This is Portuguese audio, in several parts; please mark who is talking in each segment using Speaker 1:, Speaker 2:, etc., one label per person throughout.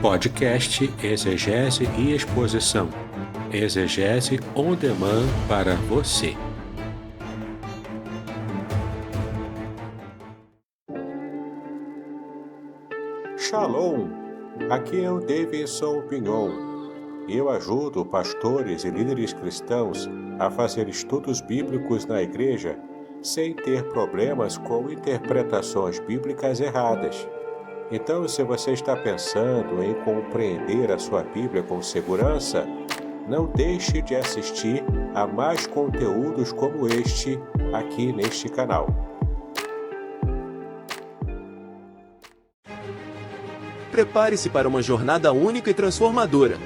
Speaker 1: Podcast Exegese e Exposição. Exegese on demand para você.
Speaker 2: Shalom! Aqui é o Davidson Pignon. Eu ajudo pastores e líderes cristãos a fazer estudos bíblicos na igreja sem ter problemas com interpretações bíblicas erradas. Então, se você está pensando em compreender a sua Bíblia com segurança, não deixe de assistir a mais conteúdos como este aqui neste canal.
Speaker 3: Prepare-se para uma jornada única e transformadora.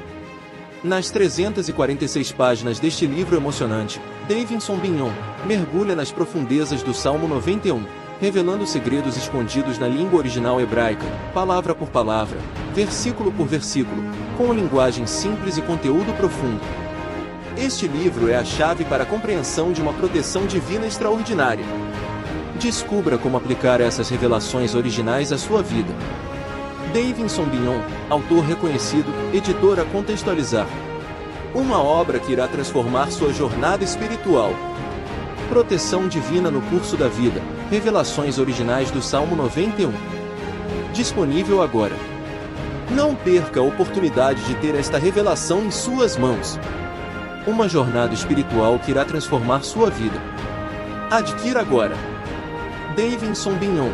Speaker 3: Nas 346 páginas deste livro emocionante, Davidson Pignon mergulha nas profundezas do Salmo 91, revelando segredos escondidos na língua original hebraica, palavra por palavra, versículo por versículo, com linguagem simples e conteúdo profundo. Este livro é a chave para a compreensão de uma proteção divina extraordinária. Descubra como aplicar essas revelações originais à sua vida. Davidson Pignon, autor reconhecido, editora Contextualizar. Uma obra que irá transformar sua jornada espiritual. Proteção divina no curso da vida. Revelações originais do Salmo 91. Disponível agora. Não perca a oportunidade de ter esta revelação em suas mãos. Uma jornada espiritual que irá transformar sua vida. Adquira agora. Davidson Pignon,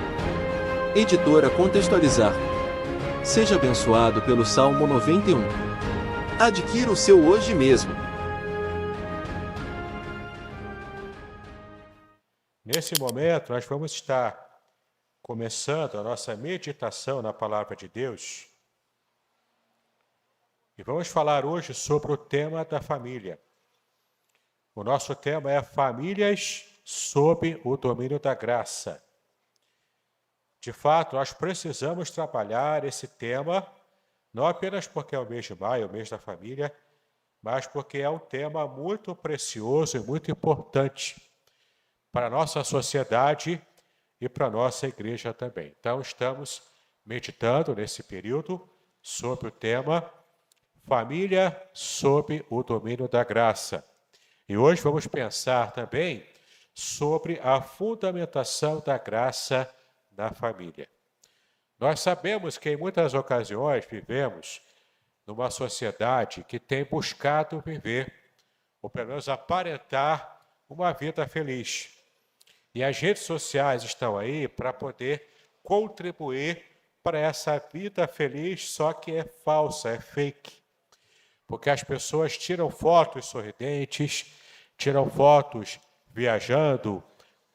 Speaker 3: editora Contextualizar. Seja abençoado pelo Salmo 91. Adquira o seu hoje mesmo.
Speaker 2: Nesse momento, nós vamos estar começando a nossa meditação na Palavra de Deus. E vamos falar hoje sobre o tema da família. O nosso tema é Famílias sob o domínio da graça. De fato, nós precisamos trabalhar esse tema, não apenas porque é o mês de maio, o mês da família, mas porque é um tema muito precioso e muito importante para a nossa sociedade e para a nossa igreja também. Então, estamos meditando nesse período sobre o tema Família sob o domínio da graça. E hoje vamos pensar também sobre a fundamentação da graça na família. Nós sabemos que em muitas ocasiões vivemos numa sociedade que tem buscado viver, ou pelo menos aparentar, uma vida feliz. E as redes sociais estão aí para poder contribuir para essa vida feliz, só que é falsa, é fake. Porque as pessoas tiram fotos sorridentes, tiram fotos viajando,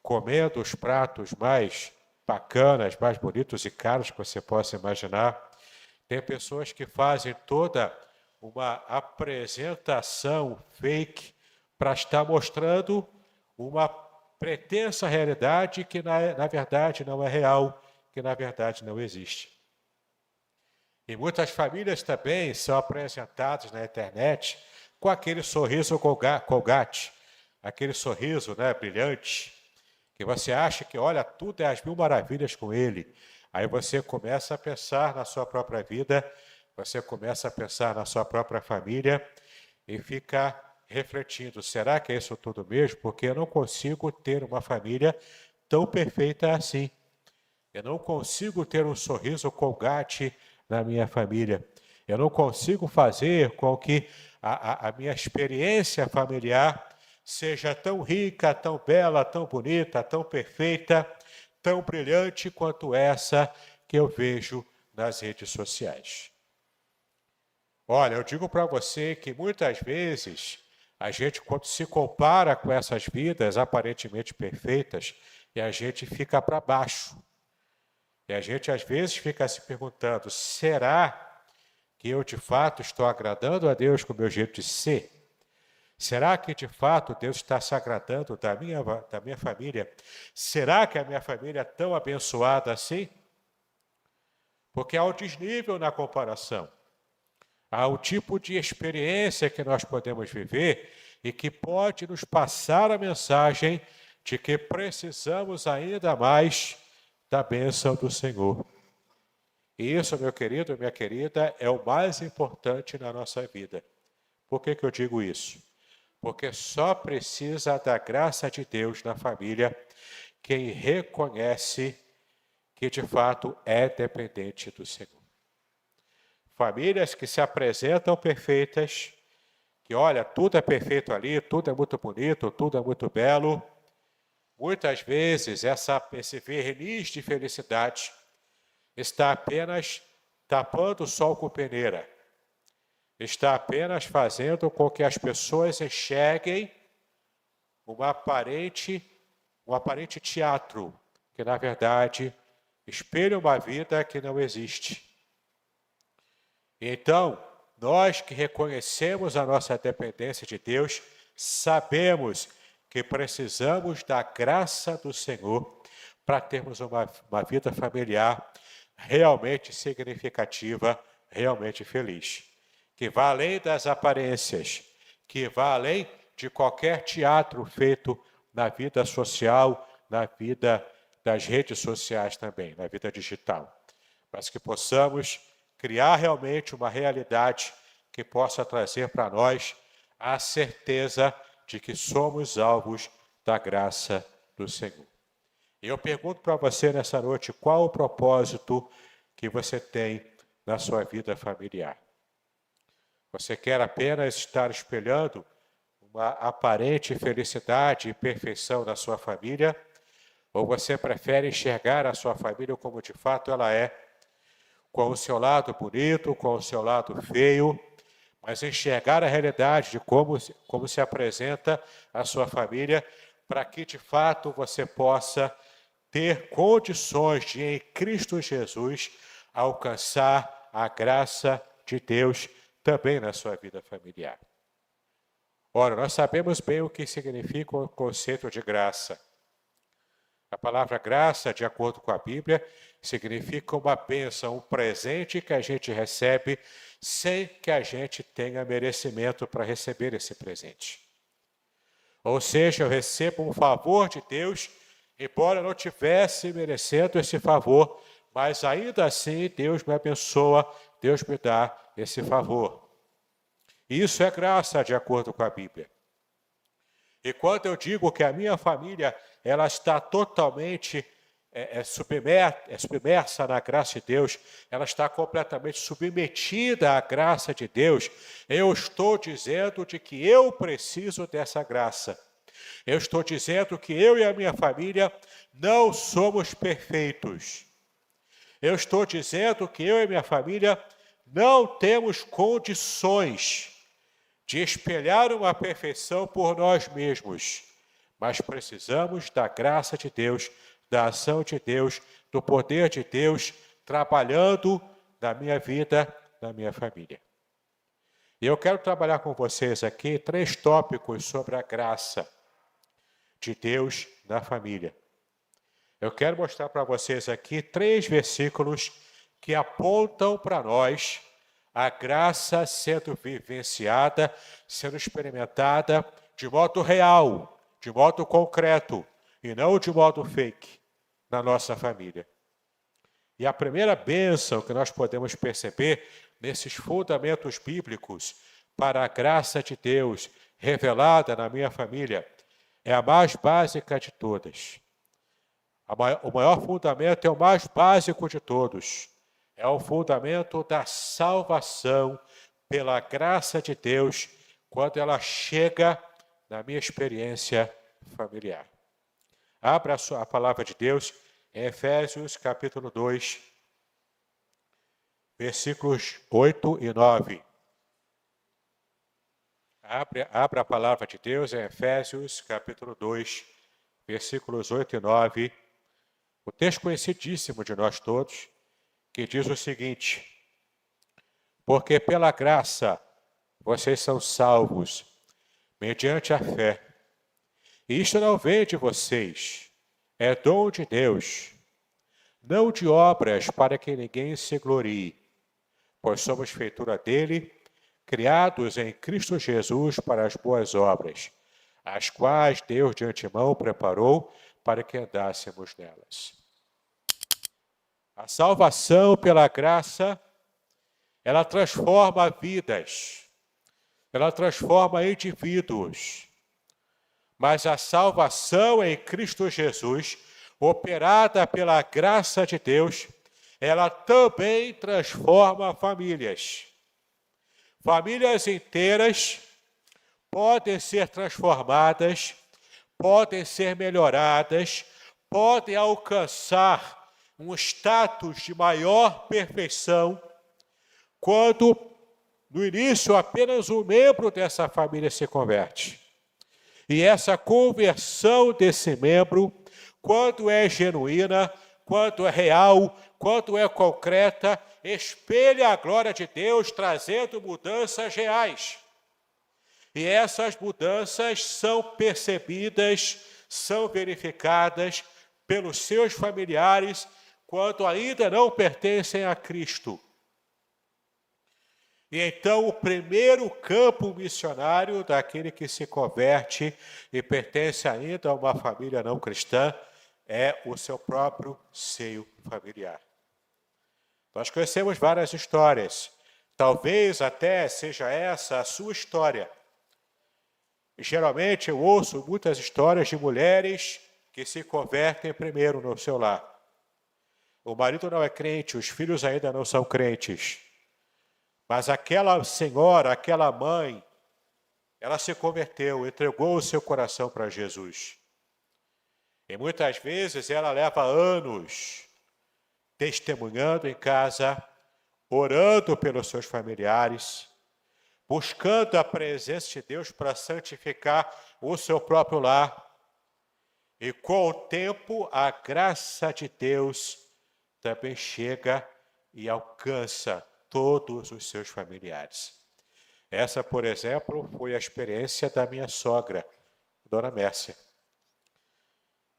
Speaker 2: comendo os pratos mais bacanas, mais bonitos e caros que você possa imaginar. Tem pessoas que fazem toda uma apresentação fake para estar mostrando uma pretensa realidade que na verdade não é real, que na verdade não existe. E muitas famílias também são apresentadas na internet com aquele sorriso Colgate, aquele sorriso, brilhante, que você acha que, olha, tudo é às mil maravilhas com ele. Aí você começa a pensar na sua própria vida, você começa a pensar na sua própria família e fica refletindo, será que é isso tudo mesmo? Porque eu não consigo ter uma família tão perfeita assim. Eu não consigo ter um sorriso Colgate na minha família. Eu não consigo fazer com que a minha experiência familiar seja tão rica, tão bela, tão bonita, tão perfeita, tão brilhante quanto essa que eu vejo nas redes sociais. Olha, eu digo para você que muitas vezes a gente, quando se compara com essas vidas aparentemente perfeitas, e a gente fica para baixo. E a gente às vezes fica se perguntando, será que eu de fato estou agradando a Deus com o meu jeito de ser? Será que, de fato, Deus está se agradando da minha família? Será que a minha família é tão abençoada assim? Porque há um desnível na comparação. Há um tipo de experiência que nós podemos viver e que pode nos passar a mensagem de que precisamos ainda mais da bênção do Senhor. E isso, meu querido, minha querida, é o mais importante na nossa vida. Por que eu digo isso? Porque só precisa da graça de Deus na família quem reconhece que de fato é dependente do Senhor. Famílias que se apresentam perfeitas, que olha, tudo é perfeito ali, tudo é muito bonito, tudo é muito belo. Muitas vezes esse verniz de felicidade está apenas tapando o sol com peneira. Está apenas fazendo com que as pessoas enxerguem um aparente teatro, que na verdade espelha uma vida que não existe. Então, nós que reconhecemos a nossa dependência de Deus, sabemos que precisamos da graça do Senhor para termos uma vida familiar realmente significativa, realmente feliz. Que vá além das aparências, que vá além de qualquer teatro feito na vida social, na vida das redes sociais também, na vida digital. Mas que possamos criar realmente uma realidade que possa trazer para nós a certeza de que somos alvos da graça do Senhor. E eu pergunto para você nessa noite, qual o propósito que você tem na sua vida familiar? Você quer apenas estar espelhando uma aparente felicidade e perfeição na sua família? Ou você prefere enxergar a sua família como de fato ela é, com o seu lado bonito, com o seu lado feio, mas enxergar a realidade de como se apresenta a sua família, para que de fato você possa ter condições de, em Cristo Jesus, alcançar a graça de Deus também na sua vida familiar. Ora, nós sabemos bem o que significa o conceito de graça. A palavra graça, de acordo com a Bíblia, significa uma bênção, um presente que a gente recebe sem que a gente tenha merecimento para receber esse presente. Ou seja, eu recebo um favor de Deus, embora eu não tivesse merecendo esse favor, mas ainda assim Deus me abençoa, Deus me dá esse favor. Isso é graça, de acordo com a Bíblia. E quando eu digo que a minha família ela está totalmente submersa na graça de Deus, ela está completamente submetida à graça de Deus, eu estou dizendo de que eu preciso dessa graça. Eu estou dizendo que eu e a minha família não somos perfeitos. Eu estou dizendo que eu e a minha família não temos condições de espelhar uma perfeição por nós mesmos, mas precisamos da graça de Deus, da ação de Deus, do poder de Deus, trabalhando na minha vida, na minha família. E eu quero trabalhar com vocês aqui 3 tópicos sobre a graça de Deus na família. Eu quero mostrar para vocês aqui 3 versículos que apontam para nós a graça sendo vivenciada, sendo experimentada de modo real, de modo concreto, e não de modo fake na nossa família. E a primeira bênção que nós podemos perceber nesses fundamentos bíblicos para a graça de Deus revelada na minha família é a mais básica de todas. O maior fundamento é o mais básico de todos. É o fundamento da salvação pela graça de Deus quando ela chega na minha experiência familiar. Abra a palavra de Deus em Efésios capítulo 2, versículos 8 e 9. Abra a palavra de Deus em Efésios capítulo 2, versículos 8 e 9. O texto conhecidíssimo de nós todos, que diz o seguinte: porque pela graça vocês são salvos, mediante a fé. E isto não vem de vocês, é dom de Deus, não de obras para que ninguém se glorie, pois somos feitura dele, criados em Cristo Jesus para as boas obras, as quais Deus de antemão preparou para que andássemos nelas. A salvação pela graça, ela transforma vidas, ela transforma indivíduos. Mas a salvação em Cristo Jesus, operada pela graça de Deus, ela também transforma famílias. Famílias inteiras podem ser transformadas, podem ser melhoradas, podem alcançar um status de maior perfeição, quando no início apenas um membro dessa família se converte. E essa conversão desse membro, quando é genuína, quando é real, quando é concreta, espelha a glória de Deus, trazendo mudanças reais. E essas mudanças são percebidas, são verificadas pelos seus familiares, quando ainda não pertencem a Cristo. E então o primeiro campo missionário daquele que se converte e pertence ainda a uma família não cristã é o seu próprio seio familiar. Nós conhecemos várias histórias, talvez até seja essa a sua história. E geralmente eu ouço muitas histórias de mulheres que se convertem primeiro no seu lar. O marido não é crente, os filhos ainda não são crentes. Mas aquela senhora, aquela mãe, ela se converteu, entregou o seu coração para Jesus. E muitas vezes ela leva anos testemunhando em casa, orando pelos seus familiares, buscando a presença de Deus para santificar o seu próprio lar. E com o tempo, a graça de Deus também chega e alcança todos os seus familiares. Essa, por exemplo, foi a experiência da minha sogra, Dona Mércia.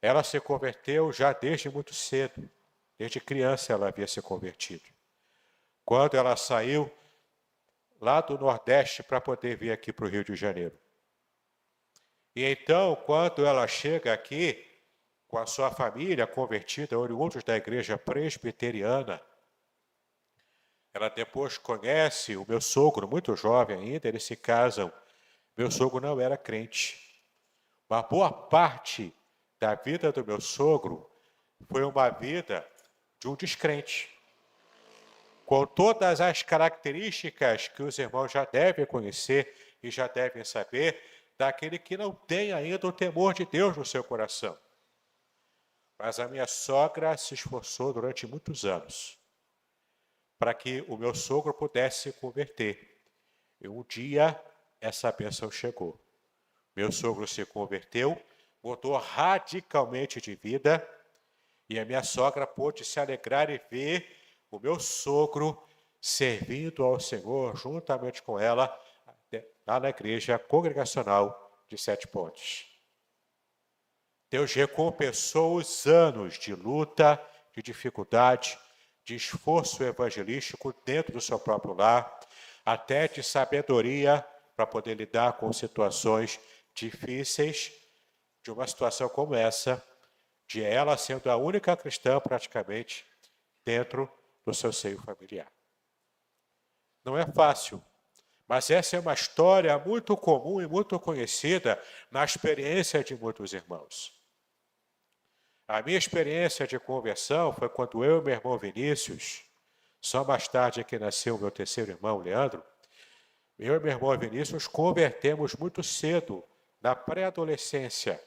Speaker 2: Ela se converteu já desde muito cedo, desde criança ela havia se convertido. Quando ela saiu lá do Nordeste para poder vir aqui para o Rio de Janeiro. E então, quando ela chega aqui, com a sua família convertida, oriundos da igreja presbiteriana, ela depois conhece o meu sogro, muito jovem ainda, eles se casam. Meu sogro não era crente. Uma boa parte da vida do meu sogro foi uma vida de um descrente, com todas as características que os irmãos já devem conhecer e já devem saber, daquele que não tem ainda o temor de Deus no seu coração. Mas a minha sogra se esforçou durante muitos anos para que o meu sogro pudesse se converter. E um dia essa bênção chegou. Meu sogro se converteu, mudou radicalmente de vida, e a minha sogra pôde se alegrar e ver o meu sogro servindo ao Senhor juntamente com ela lá na igreja congregacional de Sete Pontes. Deus recompensou os anos de luta, de dificuldade, de esforço evangelístico dentro do seu próprio lar, até de sabedoria para poder lidar com situações difíceis, de uma situação como essa, de ela sendo a única cristã praticamente dentro do seu seio familiar. Não é fácil, mas essa é uma história muito comum e muito conhecida na experiência de muitos irmãos. A minha experiência de conversão foi quando eu e meu irmão Vinícius, só mais tarde que nasceu o meu terceiro irmão, Leandro, eu e meu irmão Vinícius convertemos muito cedo, na pré-adolescência,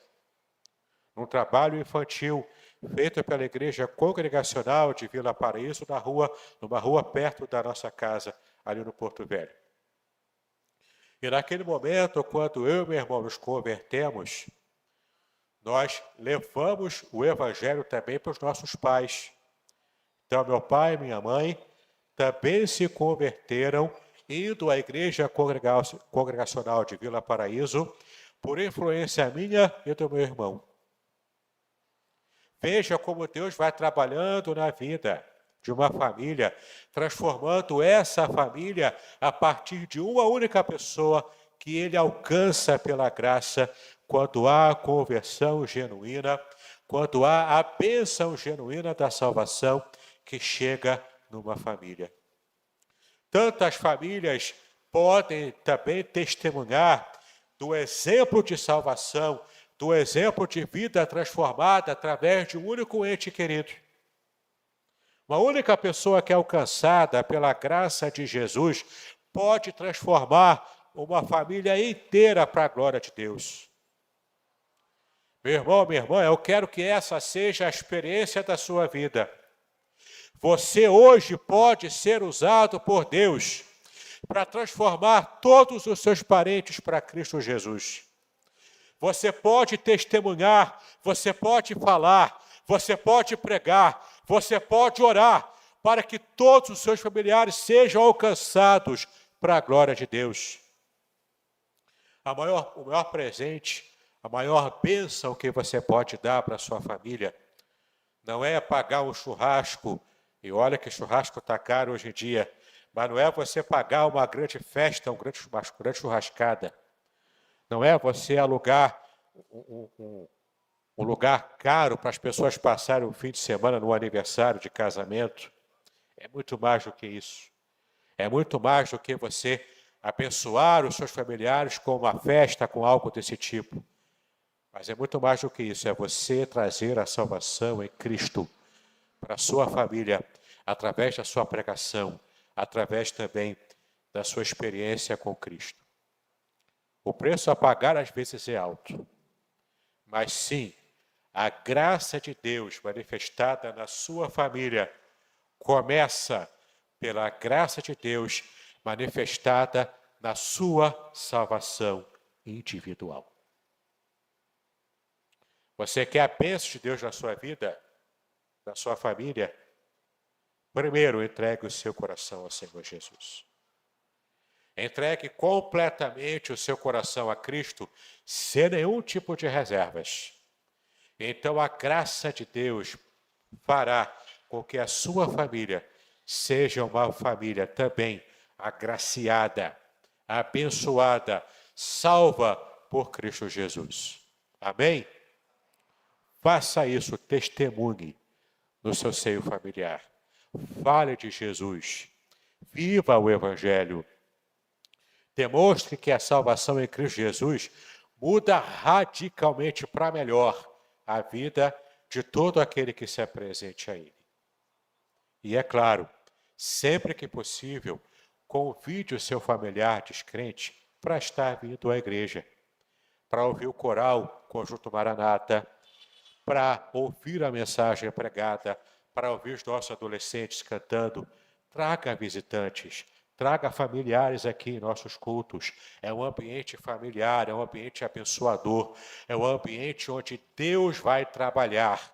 Speaker 2: num trabalho infantil feito pela igreja congregacional de Vila Paraíso, numa rua perto da nossa casa, ali no Porto Velho. E naquele momento, quando eu e meu irmão nos convertemos, nós levamos o evangelho também para os nossos pais. Então, meu pai e minha mãe também se converteram, indo à igreja congregacional de Vila Paraíso, por influência minha e do meu irmão. Veja como Deus vai trabalhando na vida de uma família, transformando essa família a partir de uma única pessoa que ele alcança pela graça, quando há a conversão genuína, quando há a bênção genuína da salvação que chega numa família. Tantas famílias podem também testemunhar do exemplo de salvação, do exemplo de vida transformada através de um único ente querido. Uma única pessoa que é alcançada pela graça de Jesus pode transformar uma família inteira para a glória de Deus. Meu irmão, minha irmã, eu quero que essa seja a experiência da sua vida. Você hoje pode ser usado por Deus para transformar todos os seus parentes para Cristo Jesus. Você pode testemunhar, você pode falar, você pode pregar, você pode orar para que todos os seus familiares sejam alcançados para a glória de Deus. O maior presente, a maior bênção que você pode dar para a sua família não é pagar um churrasco, e olha que churrasco está caro hoje em dia, mas não é você pagar uma grande festa, uma grande churrascada. Não é você alugar um lugar caro para as pessoas passarem o fim de semana no aniversário de casamento. É muito mais do que isso. É muito mais do que você abençoar os seus familiares com uma festa, com algo desse tipo. Mas é muito mais do que isso. É você trazer a salvação em Cristo para a sua família, através da sua pregação, através também da sua experiência com Cristo. O preço a pagar às vezes é alto, mas sim, a graça de Deus manifestada na sua família começa pela graça de Deus manifestada na sua salvação individual. Você quer a bênção de Deus na sua vida, na sua família? Primeiro, entregue o seu coração ao Senhor Jesus. Entregue completamente o seu coração a Cristo, sem nenhum tipo de reservas. Então a graça de Deus fará com que a sua família seja uma família também agraciada, abençoada, salva por Cristo Jesus. Amém? Faça isso, testemunhe no seu seio familiar. Fale de Jesus. Viva o Evangelho. Demonstre que a salvação em Cristo Jesus muda radicalmente para melhor a vida de todo aquele que se apresente a Ele. E é claro, sempre que possível, convide o seu familiar descrente para estar vindo à igreja, para ouvir o coral Conjunto Maranata, para ouvir a mensagem pregada, para ouvir os nossos adolescentes cantando. Traga visitantes, traga familiares aqui em nossos cultos. É um ambiente familiar, é um ambiente abençoador, é um ambiente onde Deus vai trabalhar.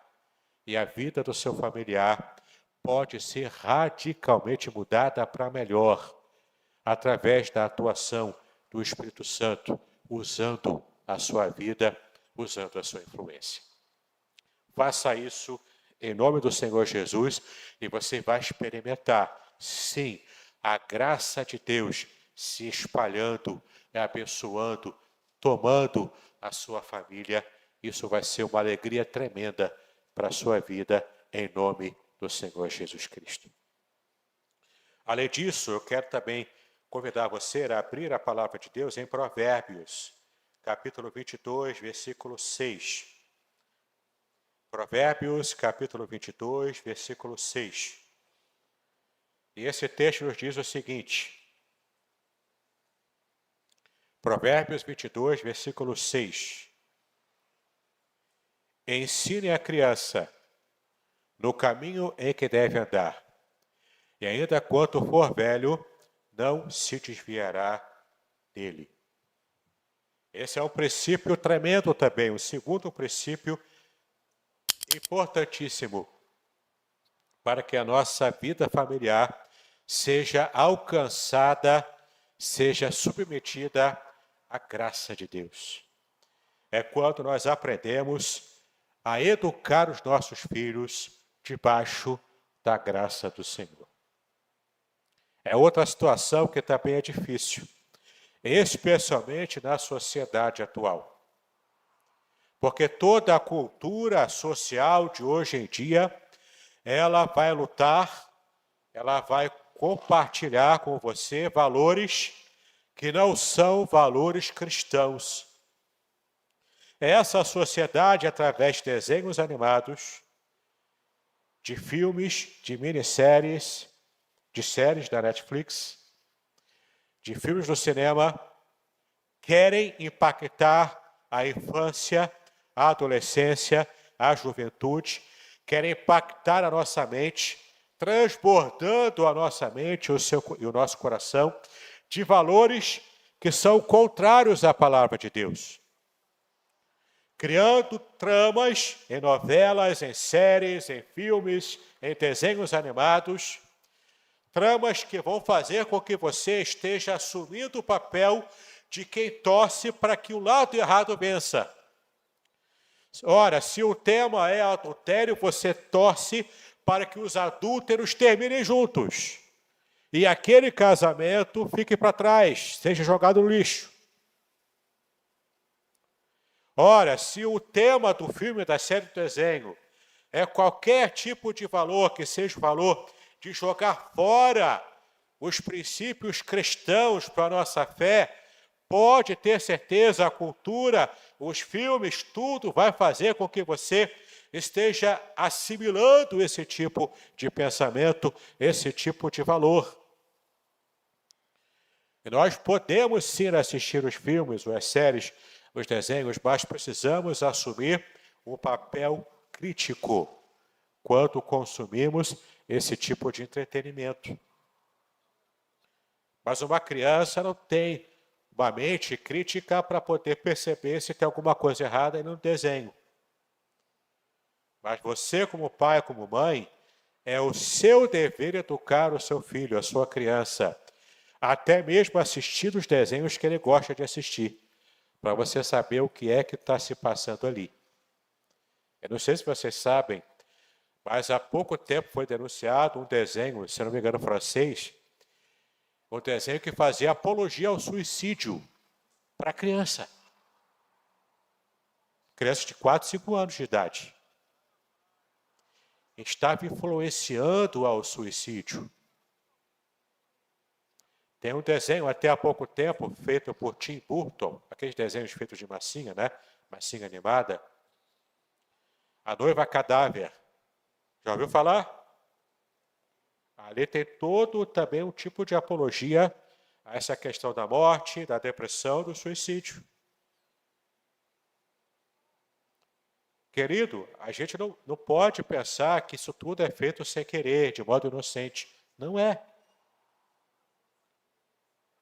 Speaker 2: E a vida do seu familiar pode ser radicalmente mudada para melhor, através da atuação do Espírito Santo, usando a sua vida, usando a sua influência. Faça isso em nome do Senhor Jesus e você vai experimentar, sim, a graça de Deus se espalhando, abençoando, tomando a sua família. Isso vai ser uma alegria tremenda para a sua vida, em nome do Senhor Jesus Cristo. Além disso, eu quero também convidar você a abrir a palavra de Deus em Provérbios, capítulo 22, versículo 6. Provérbios, capítulo 22, versículo 6. E esse texto nos diz o seguinte. Provérbios 22, versículo 6. Ensine a criança no caminho em que deve andar, e ainda quando for velho, não se desviará dele. Esse é um princípio tremendo também, o segundo princípio importantíssimo para que a nossa vida familiar seja alcançada, seja submetida à graça de Deus. É quando nós aprendemos a educar os nossos filhos debaixo da graça do Senhor. É outra situação que também é difícil, especialmente na sociedade atual. Porque toda a cultura social de hoje em dia ela vai lutar, ela vai compartilhar com você valores que não são valores cristãos. Essa sociedade, através de desenhos animados, de filmes, de minisséries, de séries da Netflix, de filmes do cinema, querem impactar a infância, a adolescência, a juventude, querem impactar a nossa mente, transbordando a nossa mente e o nosso coração de valores que são contrários à palavra de Deus. Criando tramas em novelas, em séries, em filmes, em desenhos animados, tramas que vão fazer com que você esteja assumindo o papel de quem torce para que o lado errado vença. Ora, se o tema é adultério, você torce para que os adúlteros terminem juntos. E aquele casamento fique para trás, seja jogado no lixo. Ora, se o tema do filme, da série do desenho, é qualquer tipo de valor, que seja o valor de jogar fora os princípios cristãos para a nossa fé, pode ter certeza, a cultura, os filmes, tudo vai fazer com que você esteja assimilando esse tipo de pensamento, esse tipo de valor. E nós podemos sim assistir os filmes, as séries, os desenhos, mas precisamos assumir um papel crítico quando consumimos esse tipo de entretenimento. Mas uma criança não tem uma mente crítica para poder perceber se tem alguma coisa errada no desenho. Mas você, como pai, como mãe, é o seu dever educar o seu filho, a sua criança, até mesmo assistir os desenhos que ele gosta de assistir, para você saber o que é que está se passando ali. Eu não sei se vocês sabem, mas há pouco tempo foi denunciado um desenho, se não me engano, francês, um desenho que fazia apologia ao suicídio para criança. Criança de 4, 5 anos de idade. Estava influenciando ao suicídio. Tem um desenho, até há pouco tempo, feito por Tim Burton, aqueles desenhos feitos de massinha, né? Massinha animada. A Noiva Cadáver. Já ouviu falar? Ali tem todo também um tipo de apologia a essa questão da morte, da depressão, do suicídio. Querido, a gente não pode pensar que isso tudo é feito sem querer, de modo inocente. Não é.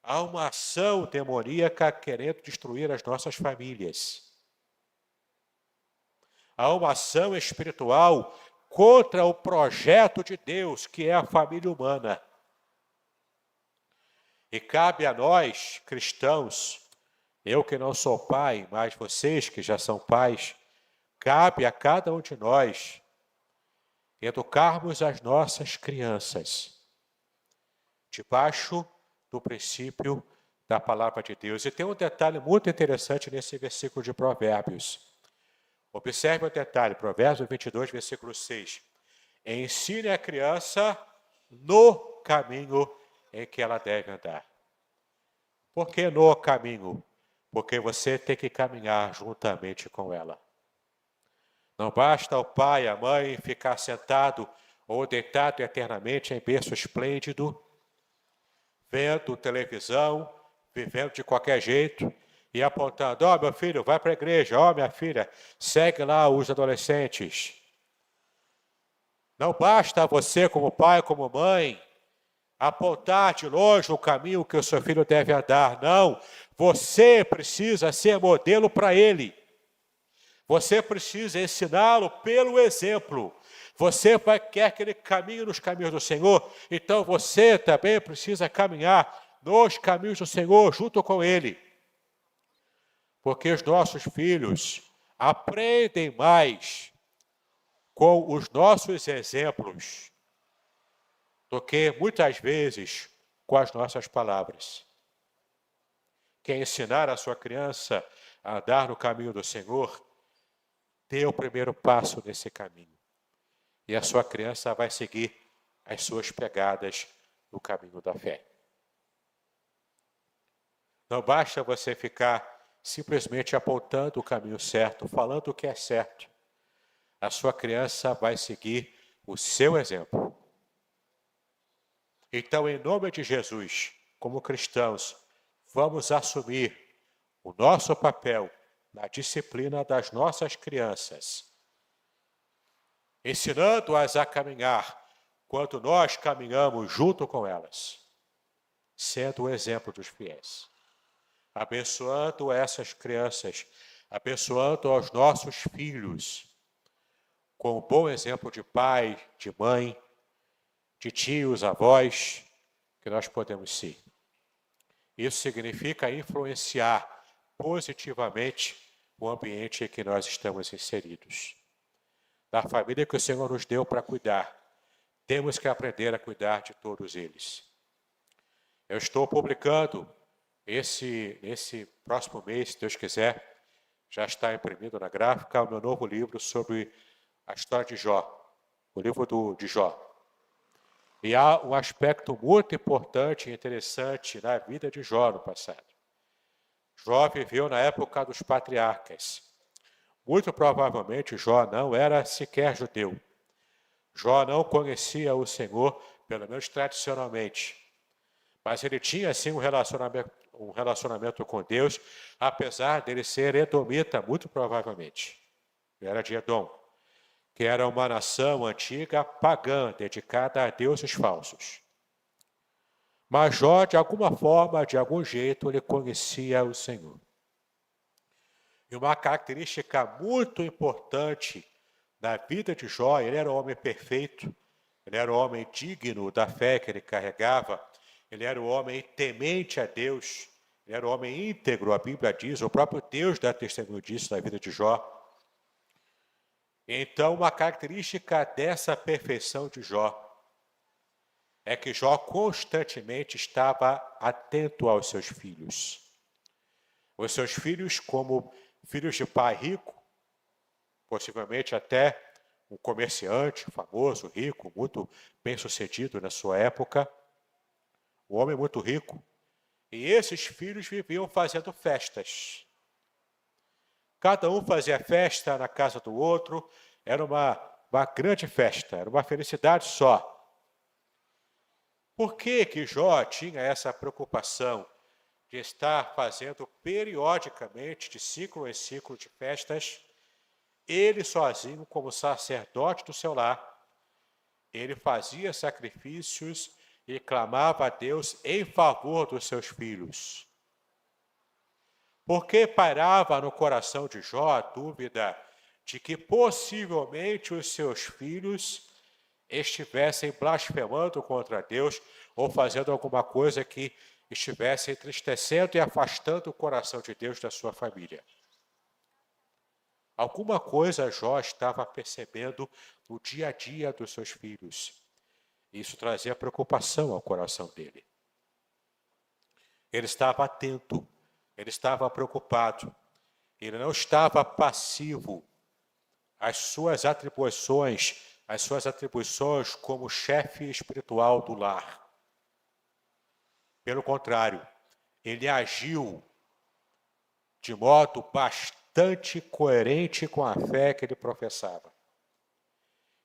Speaker 2: Há uma ação demoníaca querendo destruir as nossas famílias. Há uma ação espiritual contra o projeto de Deus, que é a família humana. E cabe a nós, cristãos, eu que não sou pai, mas vocês que já são pais, cabe a cada um de nós educarmos as nossas crianças debaixo do princípio da palavra de Deus. E tem um detalhe muito interessante nesse versículo de Provérbios. Observe o detalhe, Provérbios 22, versículo 6. Ensine a criança no caminho em que ela deve andar. Por que no caminho? Porque você tem que caminhar juntamente com ela. Não basta o pai e a mãe ficar sentado ou deitado eternamente em berço esplêndido, vendo televisão, vivendo de qualquer jeito e apontando, ó, meu filho, vai para a igreja, ó, minha filha, segue lá os adolescentes. Não basta você, como pai, como mãe, apontar de longe o caminho que o seu filho deve andar. Não, você precisa ser modelo para ele. Você precisa ensiná-lo pelo exemplo. Você quer que ele caminhe nos caminhos do Senhor, então você também precisa caminhar nos caminhos do Senhor junto com ele. Porque os nossos filhos aprendem mais com os nossos exemplos do que muitas vezes com as nossas palavras. Quem ensinar a sua criança a andar no caminho do Senhor, dê o primeiro passo nesse caminho. e a sua criança vai seguir as suas pegadas no caminho da fé. Não basta você ficar simplesmente apontando o caminho certo, falando o que é certo. A sua criança vai seguir o seu exemplo. Então, em nome de Jesus, como cristãos, vamos assumir o nosso papel na disciplina das nossas crianças, ensinando-as a caminhar quando nós caminhamos junto com elas, sendo o exemplo dos fiéis, abençoando essas crianças, abençoando aos nossos filhos, com um bom exemplo de pai, de mãe, de tios, avós, que nós podemos ser. Isso significa influenciar positivamente o ambiente em que nós estamos inseridos. Da família que o Senhor nos deu para cuidar, temos que aprender a cuidar de todos eles. Eu estou publicando esse próximo mês, se Deus quiser, já está imprimido na gráfica, o meu novo livro sobre a história de Jó, o livro de Jó. E há um aspecto muito importante e interessante na vida de Jó no passado. Jó viveu na época dos patriarcas. Muito provavelmente Jó não era sequer judeu. Jó não conhecia o Senhor, pelo menos tradicionalmente. Mas ele tinha sim um relacionamento com Deus, apesar dele ser edomita, muito provavelmente. Ele era de Edom, que era uma nação antiga pagã, dedicada a deuses falsos. Mas Jó, de alguma forma, de algum jeito, ele conhecia o Senhor. E uma característica muito importante na vida de Jó, ele era um homem perfeito, ele era um homem digno da fé que ele carregava, ele era um homem temente a Deus, ele era um homem íntegro, a Bíblia diz, o próprio Deus dá testemunho disso na vida de Jó. Então, uma característica dessa perfeição de Jó é que Jó constantemente estava atento aos seus filhos. Os seus filhos, como filhos de pai rico, possivelmente até um comerciante famoso, rico, muito bem-sucedido na sua época, um homem muito rico, e esses filhos viviam fazendo festas. Cada um fazia festa na casa do outro, era uma grande festa, era uma felicidade só. Por que Jó tinha essa preocupação de estar fazendo periodicamente, de ciclo em ciclo de festas? Ele sozinho, como sacerdote do seu lar, ele fazia sacrifícios e clamava a Deus em favor dos seus filhos. Porque pairava no coração de Jó a dúvida de que possivelmente os seus filhos estivessem blasfemando contra Deus ou fazendo alguma coisa que estivesse entristecendo e afastando o coração de Deus da sua família. Alguma coisa Jó estava percebendo no dia a dia dos seus filhos. Isso trazia preocupação ao coração dele. Ele estava atento, ele estava preocupado, ele não estava passivo às suas atribuições como chefe espiritual do lar. Pelo contrário, ele agiu de modo bastante coerente com a fé que ele professava.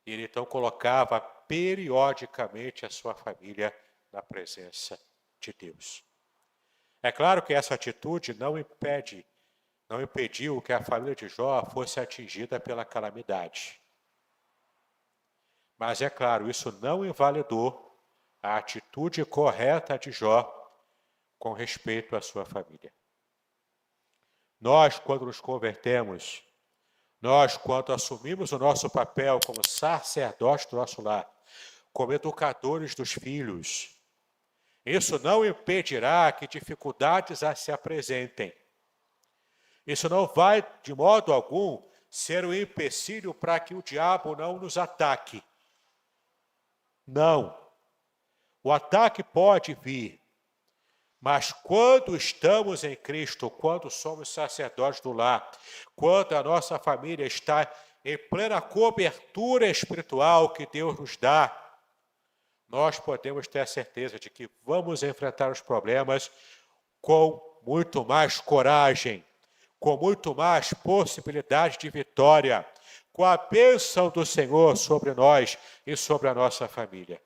Speaker 2: Ele então colocava periodicamente a sua família na presença de Deus. É claro que essa atitude não impediu que a família de Jó fosse atingida pela calamidade. Mas é claro, isso não invalidou a atitude correta de Jó com respeito à sua família. Nós, quando nos convertemos, nós, quando assumimos o nosso papel como sacerdote do nosso lar, como educadores dos filhos, isso não impedirá que dificuldades se apresentem. Isso não vai, de modo algum, ser um empecilho para que o diabo não nos ataque. Não. O ataque pode vir, mas quando estamos em Cristo, quando somos sacerdotes do lar, quando a nossa família está em plena cobertura espiritual que Deus nos dá, nós podemos ter a certeza de que vamos enfrentar os problemas com muito mais coragem, com muito mais possibilidade de vitória, com a bênção do Senhor sobre nós e sobre a nossa família.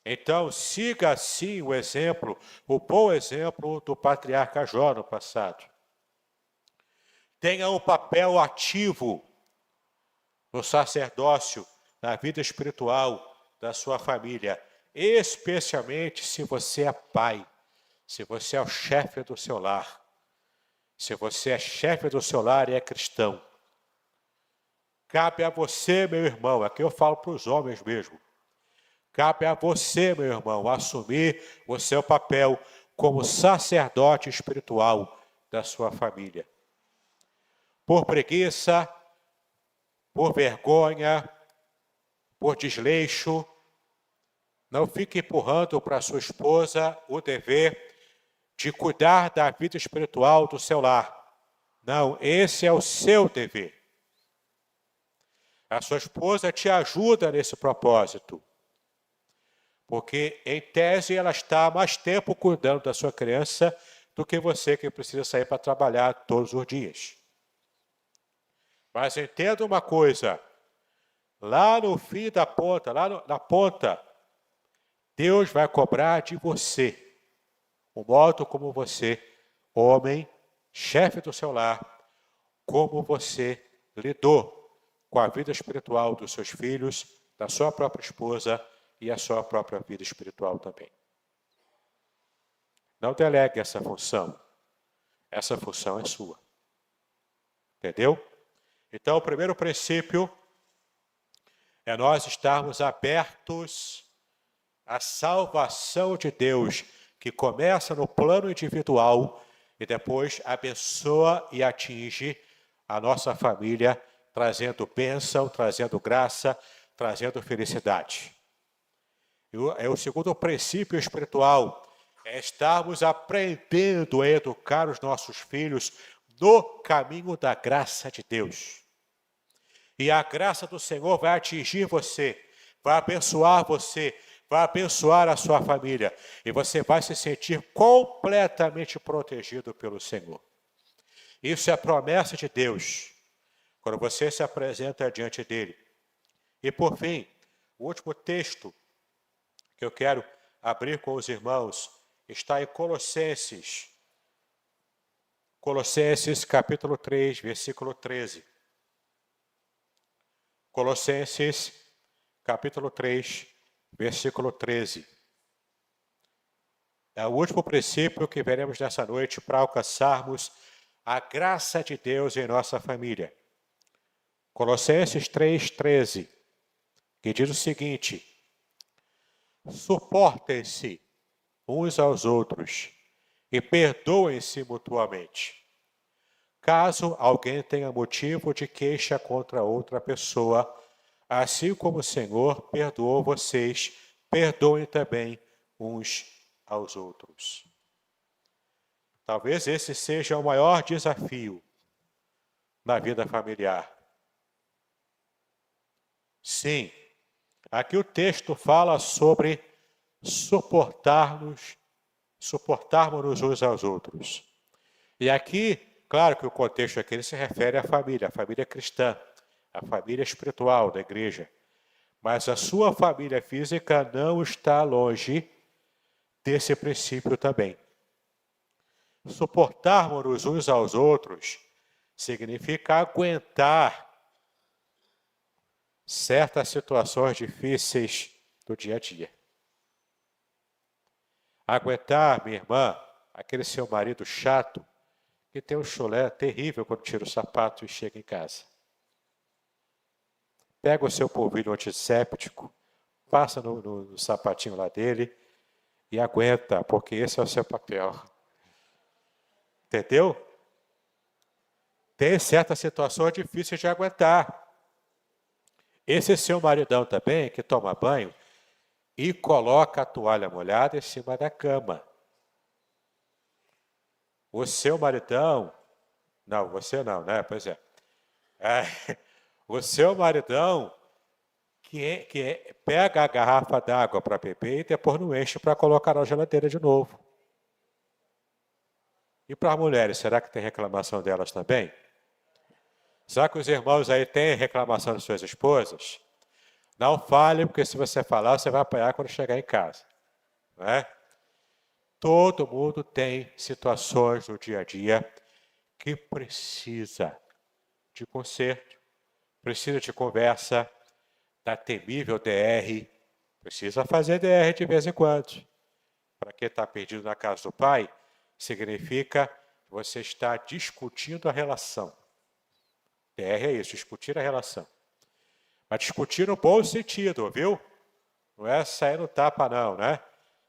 Speaker 2: Então, siga assim o exemplo, o bom exemplo do patriarca Jó no passado. Tenha um papel ativo no sacerdócio, na vida espiritual da sua família, especialmente se você é pai, se você é o chefe do seu lar, se você é chefe do seu lar e é cristão. Cabe a você, meu irmão, aqui eu falo para os homens mesmo, cabe a você, meu irmão, assumir o seu papel como sacerdote espiritual da sua família. Por preguiça, por vergonha, por desleixo, não fique empurrando para sua esposa o dever de cuidar da vida espiritual do seu lar. Não, esse é o seu dever. A sua esposa te ajuda nesse propósito, porque, em tese, ela está há mais tempo cuidando da sua criança do que você, que precisa sair para trabalhar todos os dias. Mas entenda uma coisa, lá no fim da ponta, na ponta, Deus vai cobrar de você o modo como você, homem, chefe do seu lar, como você lidou com a vida espiritual dos seus filhos, da sua própria esposa e a sua própria vida espiritual também. Não delegue essa função é sua. Entendeu? Então, o primeiro princípio é nós estarmos abertos à salvação de Deus, que começa no plano individual e depois abençoa e atinge a nossa família, trazendo bênção, trazendo graça, trazendo felicidade. O segundo princípio espiritual é estarmos aprendendo a educar os nossos filhos no caminho da graça de Deus. E a graça do Senhor vai atingir você, vai abençoar você, vai abençoar a sua família. E você vai se sentir completamente protegido pelo Senhor. Isso é a promessa de Deus, quando você se apresenta diante dele. E por fim, o último texto que eu quero abrir com os irmãos está em Colossenses. Colossenses capítulo 3, versículo 13. Colossenses capítulo 3, versículo 13. É o último princípio que veremos nessa noite para alcançarmos a graça de Deus em nossa família. Colossenses 3, 13, que diz o seguinte: suportem-se uns aos outros e perdoem-se mutuamente. Caso alguém tenha motivo de queixa contra outra pessoa, assim como o Senhor perdoou vocês, perdoem também uns aos outros. Talvez esse seja o maior desafio na vida familiar. Sim, aqui o texto fala sobre suportarmos uns aos outros. E aqui, claro que o contexto aqui ele se refere à família cristã, a família espiritual da igreja. Mas a sua família física não está longe desse princípio também. Suportarmos uns aos outros significa aguentar certas situações difíceis do dia a dia. Aguentar, minha irmã, aquele seu marido chato que tem um chulé terrível quando tira o sapato e chega em casa. Pega o seu polvilho antisséptico, passa no sapatinho lá dele e aguenta, porque esse é o seu papel. Entendeu? Tem certas situações difíceis de aguentar. Esse seu maridão também, que toma banho e coloca a toalha molhada em cima da cama. O seu maridão, não, você não, né? Pois é. O seu maridão pega a garrafa d'água para beber e depois não enche para colocar na geladeira de novo. E para as mulheres, será que tem reclamação delas também? Será que os irmãos aí têm reclamação de suas esposas? Não fale, porque se você falar, você vai apanhar quando chegar em casa. Não é? Todo mundo tem situações no dia a dia que precisa de conserto, precisa de conversa, da temível DR, precisa fazer DR de vez em quando. Para quem está perdido na casa do pai, significa que você está discutindo a relação. DR é isso, discutir a relação. Mas discutir no bom sentido, viu? Não é sair no tapa não, né?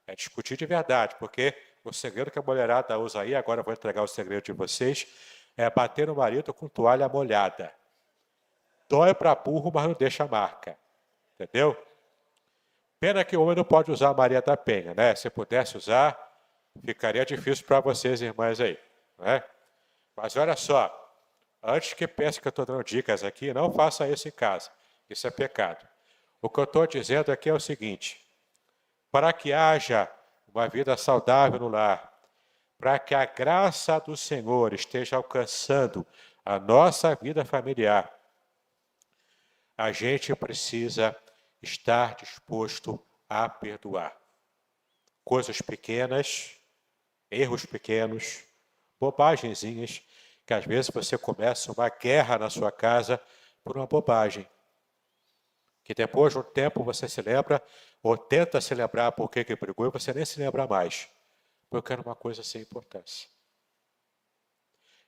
Speaker 2: É discutir de verdade, porque o segredo que a mulherada usa aí, agora eu vou entregar o segredo de vocês, é bater no marido com toalha molhada. Dói para burro, mas não deixa marca. Entendeu? Pena que o homem não pode usar a Maria da Penha, né? Se pudesse usar, ficaria difícil para vocês, irmãs aí. Né? Mas olha só, antes que pense que eu estou dando dicas aqui, não faça isso em casa. Isso é pecado. O que eu estou dizendo aqui é o seguinte: para que haja uma vida saudável no lar, para que a graça do Senhor esteja alcançando a nossa vida familiar, a gente precisa estar disposto a perdoar. Coisas pequenas, erros pequenos, bobagenzinhas, que às vezes você começa uma guerra na sua casa por uma bobagem. Que depois de um tempo você se lembra, ou tenta se lembrar por que brigou, e você nem se lembra mais. Porque era uma coisa sem importância.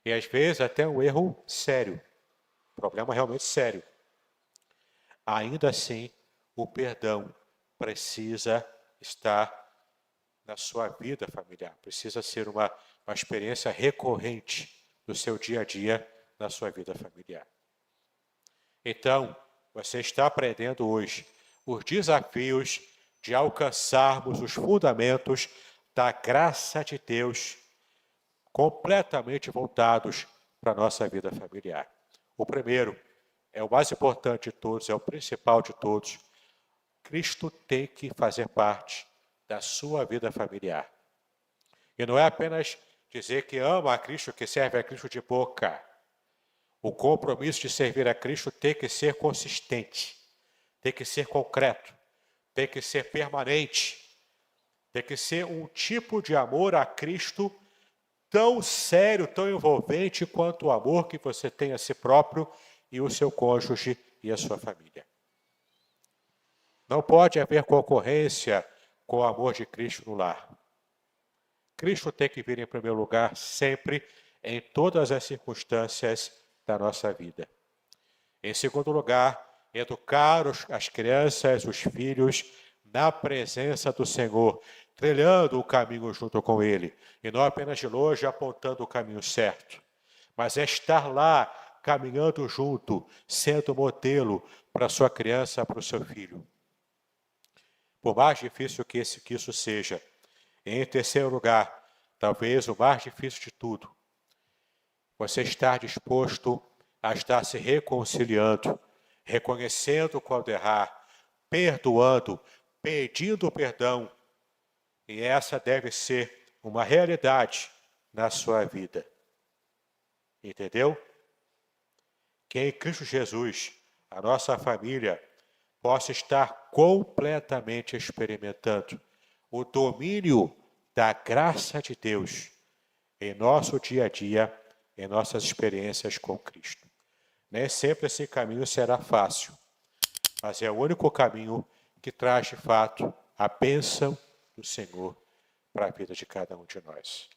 Speaker 2: E às vezes até um erro sério, problema realmente sério. Ainda assim, o perdão precisa estar na sua vida familiar, precisa ser uma experiência recorrente no seu dia a dia, na sua vida familiar. Então, você está aprendendo hoje os desafios de alcançarmos os fundamentos da graça de Deus completamente voltados para a nossa vida familiar. O primeiro, é o mais importante de todos, é o principal de todos. Cristo tem que fazer parte da sua vida familiar. E não é apenas dizer que ama a Cristo, que serve a Cristo de boca. O compromisso de servir a Cristo tem que ser consistente, tem que ser concreto, tem que ser permanente, tem que ser um tipo de amor a Cristo tão sério, tão envolvente quanto o amor que você tem a si próprio e o seu cônjuge e a sua família. Não pode haver concorrência com o amor de Cristo no lar. Cristo tem que vir em primeiro lugar sempre, em todas as circunstâncias da nossa vida. Em segundo lugar, educar as crianças, os filhos, na presença do Senhor, trilhando o caminho junto com Ele, e não apenas de longe apontando o caminho certo, mas é estar lá, caminhando junto, sendo modelo para a sua criança, para o seu filho. Por mais difícil que isso seja. Em terceiro lugar, talvez o mais difícil de tudo, você estar disposto a estar se reconciliando, reconhecendo quando errar, perdoando, pedindo perdão. E essa deve ser uma realidade na sua vida. Entendeu? Que em Cristo Jesus, a nossa família possa estar completamente experimentando o domínio da graça de Deus em nosso dia a dia, em nossas experiências com Cristo. Nem sempre esse caminho será fácil, mas é o único caminho que traz de fato a bênção do Senhor para a vida de cada um de nós.